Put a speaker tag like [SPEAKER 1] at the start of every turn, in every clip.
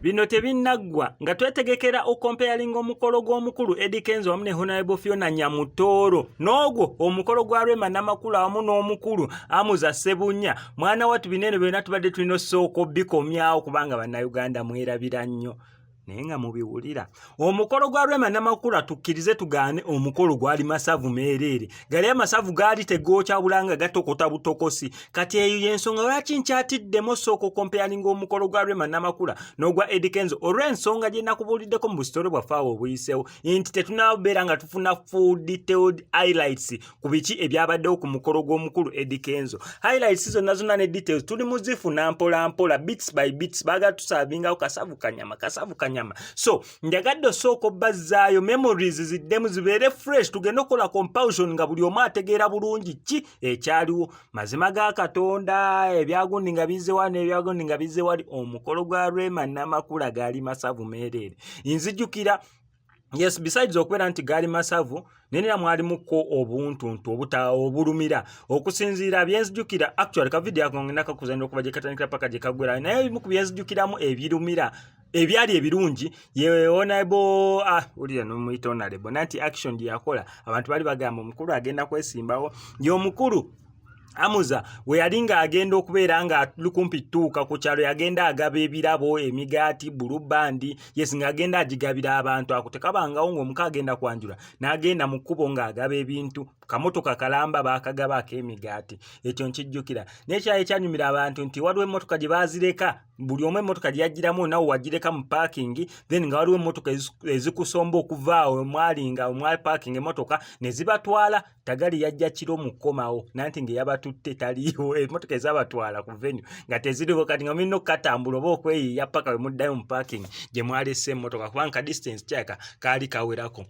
[SPEAKER 1] bino tebinnaggwa nga twetegekera okomparinga omukolo gw'omukulu Eddie Kenzo wamu ne Honorable Fiona Nyamutoro n'ogwo omukolo gwa Rwema Namakula wamu n'omukulu Amuza Ssebunya mwana wattu binene byonna tubadde tulina osooka bikomyawo kubanga bannayuganda mwerabira nnyo naye nga mubiwulira omukolo gwa Rwema Namakula tukkirize tugaane omukolo gwali masavu meereere gali amasavu gaali tegokya bulanga gatokota butokosi kati eyo yensonga lwaki nkyatiddemu soko comparing omukolo gwa Rwema Namakula n'ogwa Eddie Kenzo olw'ensonga gye nakubuuliddeko mu busitole bwaffe awo obuyiseewo nti tetunaabeera nga tufuna full detailed highlights ku biki ebyabaddewo ku mukolo gw'omukulu Eddie Kenzo highlights zonna ne details tuli muzifuna mpola mpola bits by bits baagala tusaavingawo kasavu kanyama so njagadde osooka obbazaayo memories ziddemu zibeere fresh tugende okukola composition nga buli omu ategeera bulungi ki ekyaliwo mazima ga Katonda ebyagundi nga bizze wano ebyagundi nga bizze wali omukolo gwa Rwema Namakula gaali masavu meereere nzijukira yes besides okubeera nti gaali masavu nenera mwalimuko obuntuntu obulumira okusinziira byenzijukira actually ka video yako ngenda kakuzanira okuba gye katandikira paka gye kagwera naye ebimu ku byenzijukiramu ebirumira ebyali ebirungi ye Honorable ulira n'omuyita Honorable nanti action gye yakola abantu bali bagamba omukulu agenda kwesimbawo ye omukulu Amuza we yalinga agenda okubeera nga lukumpi tuuka ku kyalo yagenda agaba ebirabo emigaati bulubandi yes nga agenda agigabira abantu akutekabangawo ng'omuka agenda kwanjula n'agenda mu kkubo ng'agaba ebintu kamotoka kalamba baakagaba ak'emigaati ekyo nkijjukira n'ekyayi ekyanyumira abantu nti waliwo emmotoka gye baazireka buli omu emmotoka gye yagiramu nawe wagireka mu parking then nga waliwo emmotoka ezikusomba okuvaawo mwali parking emmotoka ne zibatwala tagali yajja kiro mu kkomawo nanti ng'eyabatutte taliiwo emmotoka ezabatwala ku venue nga teziriwo kati nga mulina okukatambula oba okweyiiya paka we muddayo mu parking gye mwalese emmotoka kubanga distance kyaka kaali kawerako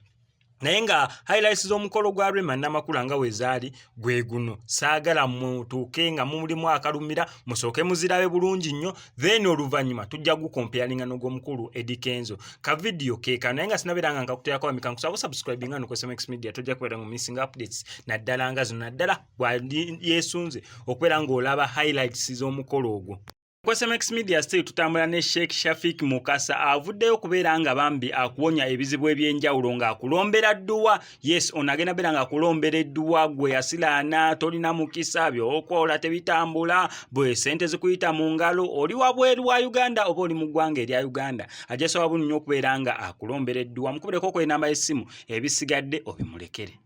[SPEAKER 1] naye nga highlights z'omukolo gwa Rwema Namakula nga we zaali gwe guno saagala mutuuke nga mulimu akalumira musooke muzirabe bulungi nnyo then oluvannyuma tujja gukomparinga n'ogw'omukulu Eddie Kenzo ka video keeka naye nga sinabeeranga nkakuteerako mikankusaba subscribe nga no SMX Media tojja kubeera mu missing updates naddala nga zino naddala bwali yeesunze okubeera ng'olaba highlights z'omukolo ogwo SMX Media still tutambula ne Sheikh Shafik Mukasa avuddeyo kubeera nga bambi akuwonya ebizibu ebyenjawulo nga akulombera dduwa yes onagenda beera nga akulombera edduwa gwe yasiraana tolina mukisa by'okola tebitambula bwe sente zikuyita mu ngalo oli wabweru wa Uganda oba oli mu ggwanga erya Uganda ajasobola bulungi okubeera nga akulombera edduwa mukubireko ku enamba y'essimu ebisigadde obimulekere.